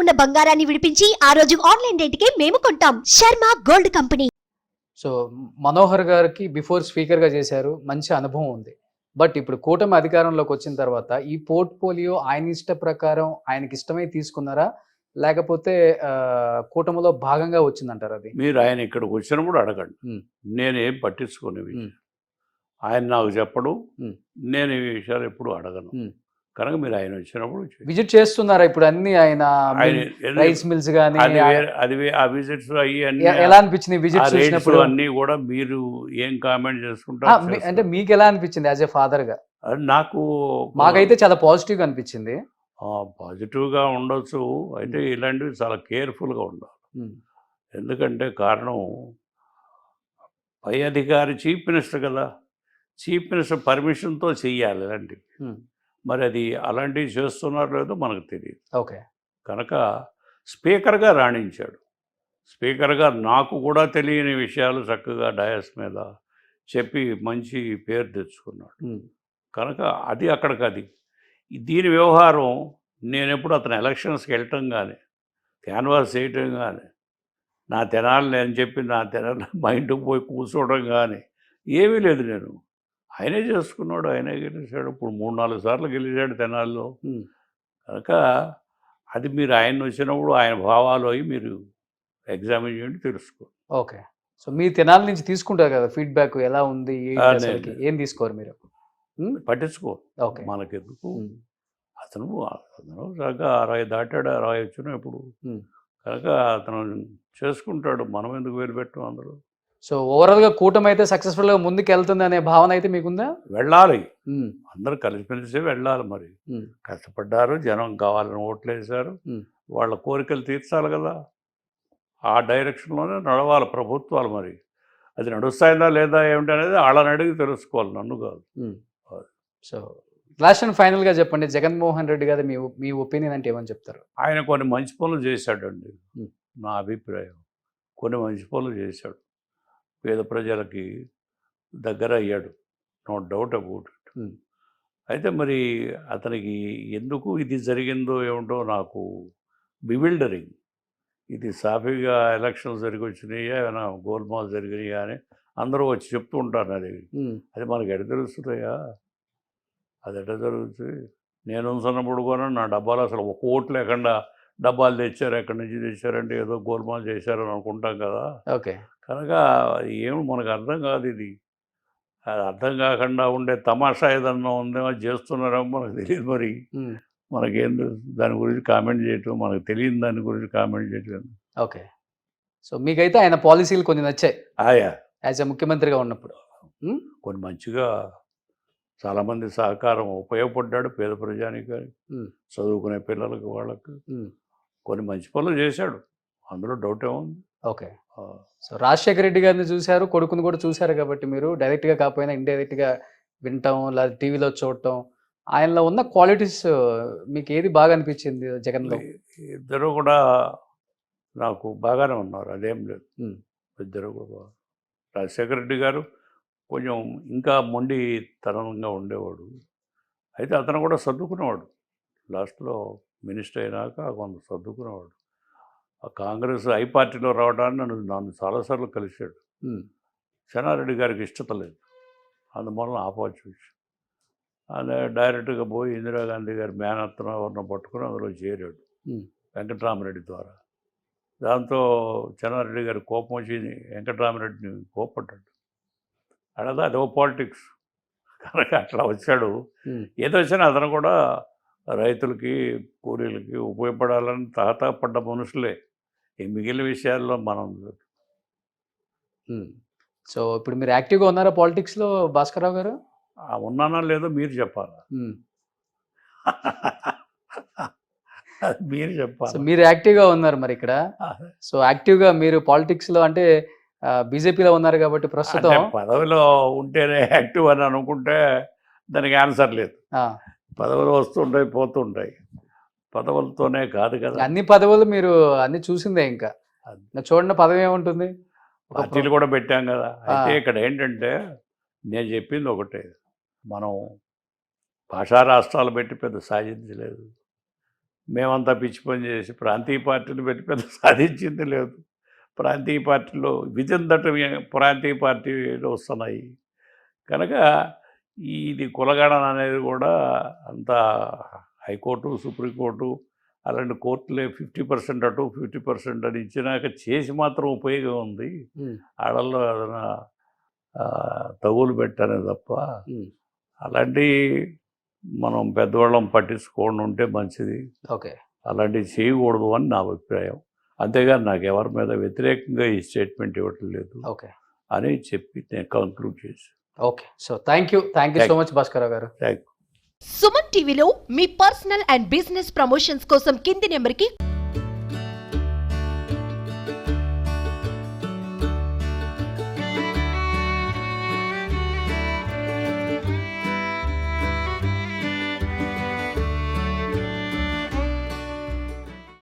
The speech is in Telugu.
ఉన్న బంగారాన్ని విడిపించి ఆ రోజు ఆన్లైన్ రేటుకే మేము కొంటాం. Sharma gold company. So Manohar గారికి బిఫోర్ స్పీకర్గా చేశారు, మంచి అనుభవం ఉంది. బట్ ఇప్పుడు కూటమి అధికారంలోకి వచ్చిన తర్వాత ఈ పోర్ట్ఫోలియో ఆయన ఇష్ట ప్రకారం ఆయనకి ఇష్టమై తీసుకున్నారా, లేకపోతే కూటమిలో భాగంగా వచ్చిందంటారు అది? మీరు ఆయన ఇక్కడికి వచ్చినప్పుడు అడగండి, నేనేం పట్టించుకునేవి. ఆయన నాకు చెప్పడు, నేను ఈ విషయాలు ఎప్పుడు అడగను. కనుక మీరు ఆయన వచ్చినప్పుడు విజిట్ చేస్తున్నారా ఇప్పుడు అన్ని ఆయన రైస్ మిల్స్ గానీ? అది ఆ విజిట్స్ అయ్యి అన్ని ఎలా అనిపించింది విజిట్ చేసినప్పుడు? అన్ని కూడా మీరు ఏం కామెంట్ చేసుకుంటారు అంటే మీకు ఎలా అనిపించింది యాజ్ ఎ ఫాదర్ గా? మాకైతే చాలా పాజిటివ్ గా అనిపించింది. పాజిటివ్గా ఉండొచ్చు, అయితే ఇలాంటివి చాలా కేర్ఫుల్గా ఉండాలి. ఎందుకంటే కారణం పై అధికారి చీఫ్ మినిస్టర్ కదా, చీఫ్ మినిస్టర్ పర్మిషన్తో చెయ్యాలి ఇలాంటివి. మరి అది అలాంటివి చేస్తున్నారో లేదో మనకు తెలియదు. ఓకే, కనుక స్పీకర్గా రాణించాడు. స్పీకర్గా నాకు కూడా తెలియని విషయాలు చక్కగా డయాస్ మీద చెప్పి మంచి పేరు తెచ్చుకున్నాడు. కనుక అది అక్కడికి అది దీని వ్యవహారం. నేను ఎప్పుడు అతను ఎలక్షన్స్కి వెళ్ళటం కానీ క్యాన్వాస్ చేయటం కానీ నా తెనాలి అని చెప్పి నా తెనాలి మా ఇంటికి పోయి కూర్చోవడం కానీ ఏమీ లేదు. నేను ఆయనే చేసుకున్నాడు, ఆయనే గెలిచాడు. ఇప్పుడు 3-4 సార్లు గెలిచాడు తెనాల్లో. కనుక అది మీరు ఆయన వచ్చినప్పుడు ఆయన భావాలు అవి మీరు ఎగ్జామిన్ చేయండి, తెలుసుకో. ఓకే, సో మీ తెనాలి నుంచి తీసుకుంటారు కదా ఫీడ్బ్యాక్, ఎలా ఉంది ఏం తీసుకోరు మీరు? పట్టించుకో, ఓకే, మనకెందుకు. అతను చక్కగా 60 దాటాడు, 60 వచ్చినా ఇప్పుడు. కనుక అతను చేసుకుంటాడు, మనం ఎందుకు వేలు పెట్టాం అందులో. సో ఓవరాల్గా కూటమి అయితే సక్సెస్ఫుల్గా ముందుకు వెళ్తుంది అనే భావన అయితే మీకుందా? వెళ్ళాలి, అందరూ కలిసిమెలిసి వెళ్ళాలి. మరి కష్టపడ్డారు, జనం కావాలని ఓట్లు వేశారు, వాళ్ళ కోరికలు తీర్చాలి కదా. ఆ డైరెక్షన్లోనే నడవాలి ప్రభుత్వాలు. మరి అది నడుస్తాయిందా లేదా ఏమిటి అనేది వాళ్ళని అడిగి తెలుసుకోవాలి, నన్ను కాదు. సో లాస్ట్ అండ్ ఫైనల్గా చెప్పండి, జగన్మోహన్ రెడ్డి గారు మీ ఒపీనియన్ అంటే ఏమని చెప్తారు? ఆయన కొన్ని మంచి పనులు చేశాడండి, నా అభిప్రాయం. కొన్ని మంచి పనులు చేశాడు, పేద ప్రజలకి దగ్గర అయ్యాడు, నో డౌట్ అబౌట్ ఇట్. అయితే మరి అతనికి ఎందుకు ఇది జరిగిందో ఏమిటో నాకు బివిల్డరింగ్. ఇది సాఫీగా ఎలక్షన్స్ జరిగి వచ్చినాయా, ఏమైనా గోల్మాల్ జరిగినాయా అని అందరూ వచ్చి చెప్తూ ఉంటారు. అది మనకి ఎడ తెలుస్తుందయ్యా, అది ఎట్లా జరుగుతుంది? నేను ఉన్నప్పుడు కూడా నా డబ్బాలు అసలు ఒక ఓటు లేకుండా డబ్బాలు తెచ్చారు, ఎక్కడి నుంచి తెచ్చారంటే ఏదో గోల్మాల్ చేశారని అనుకుంటాం కదా. ఓకే, కనుక ఏమి మనకు అర్థం కాదు. ఇది అది అర్థం కాకుండా ఉండే తమాషా ఏదన్నా ఉందేమో చేస్తున్నారేమో మనకు తెలియదు. మరి మనకేం దాని గురించి కామెంట్ చేయటం, మనకు తెలియని దాని గురించి కామెంట్ చేయటం. ఓకే, సో మీకైతే ఆయన పాలసీలు కొన్ని నచ్చాయి ఆయా యాజ్ ఎ ముఖ్యమంత్రిగా ఉన్నప్పుడు? కొన్ని మంచిగా చాలామంది సహకారం ఉపయోగపడ్డాడు పేద ప్రజానికి, చదువుకునే పిల్లలకి, వాళ్ళకి కొన్ని మంచి పనులు చేశాడు, అందులో డౌట్ ఏముంది. ఓకే, సో రాజశేఖర రెడ్డి గారిని చూశారు, కొడుకుని కూడా చూశారు కాబట్టి మీరు డైరెక్ట్గా కాకపోయినా ఇండైరెక్ట్గా వింటాం లేదా టీవీలో చూడటం, ఆయనలో ఉన్న క్వాలిటీస్ మీకు ఏది బాగా అనిపించింది జగన్లో? ఇద్దరు కూడా నాకు బాగానే ఉన్నారు, అదేం లేదు. ఇద్దరు కూడా. రాజశేఖర రెడ్డి గారు కొంచెం ఇంకా మొండితనంగా ఉండేవాడు, అయితే అతను కూడా సర్దుకునేవాడు. లాస్ట్లో మినిస్టర్ అయినాక కొంత సర్దుకునేవాడు. కాంగ్రెస్ ఐ పార్టీలో రావడానికి నన్ను చాలాసార్లు కలిశాడు. చెన్నారెడ్డి గారికి ఇష్టత లేదు, అందువలన ఆపోజిట్. అదే డైరెక్ట్గా పోయి ఇందిరాగాంధీ గారి మేనత్తను ఎవరిని పట్టుకుని అందులో చేరాడు వెంకటరామరెడ్డి ద్వారా. దాంతో చెన్నారెడ్డి గారి కోపం వచ్చి వెంకటరామరెడ్డిని కోపడ్డాడు. అడదా అదో పాలిటిక్స్. కనుక అట్లా వచ్చాడు. ఏదో వచ్చినా అతను కూడా రైతులకి, కూలీలకి ఉపయోగపడాలని తాహతాపడ్డ మనుషులే. ఈ మిగిలిన విషయాల్లో మనం సో ఇప్పుడు మీరు యాక్టివ్గా ఉన్నారా పాలిటిక్స్లో భాస్కర్రావు గారు? ఉన్నానా లేదో మీరు చెప్పాలి, మీరు చెప్పాలి. మీరు యాక్టివ్గా ఉన్నారు మరి ఇక్కడ. సో యాక్టివ్గా మీరు పాలిటిక్స్లో అంటే బీజేపీలో ఉన్నారు కాబట్టి ప్రస్తుతం పదవిలో ఉంటేనే యాక్టివ్ అని అనుకుంటే దానికి ఆన్సర్ లేదు. పదవులు వస్తుంటాయి, పోతుంటాయి, పదవులతోనే కాదు కదా. అన్ని పదవులు మీరు అన్ని చూసిందే, ఇంకా చూడండి పదవి ఏముంటుంది. పార్టీలు కూడా పెట్టాం కదా. అయితే ఇక్కడ ఏంటంటే నేను చెప్పింది ఒకటే, మనం భాషా రాష్ట్రాలు పెట్టి పెద్ద సాధించలేదు. మేమంతా పిచ్చి పని చేసి ప్రాంతీయ పార్టీలు పెట్టి పెద్ద సాధించింది లేదు. ప్రాంతీయ పార్టీలో వితిన్ దట్ ప్రాంతీయ పార్టీలు వస్తున్నాయి కనుక ఇది కులగణన అనేది కూడా అంత హైకోర్టు సుప్రీంకోర్టు అలాంటి కోర్టులే 50% అటు 50% అని ఇచ్చినాక చేసి మాత్రం ఉపయోగం ఉంది. ఆడల్లో ఏదైనా తగులు పెట్టనే తప్ప అలాంటి మనం పెద్దవాళ్ళం పట్టించుకోండి ఉంటే మంచిది. ఓకే. అలాంటివి చేయకూడదు అని నా అభిప్రాయం. అంతేగాని నాకు ఎవరి మీద వ్యతిరేకంగా ఈ స్టేట్మెంట్ ఇవ్వటం లేదు ఓకే అని చెప్పి నేను కంక్లూడ్ చేసి okay. So thank you so much Bhaskar గారు. Thank you. సుమన్ టీవీలో మీ పర్సనల్ అండ్ బిజినెస్ ప్రమోషన్స్ కోసం కింది నెంబర్కి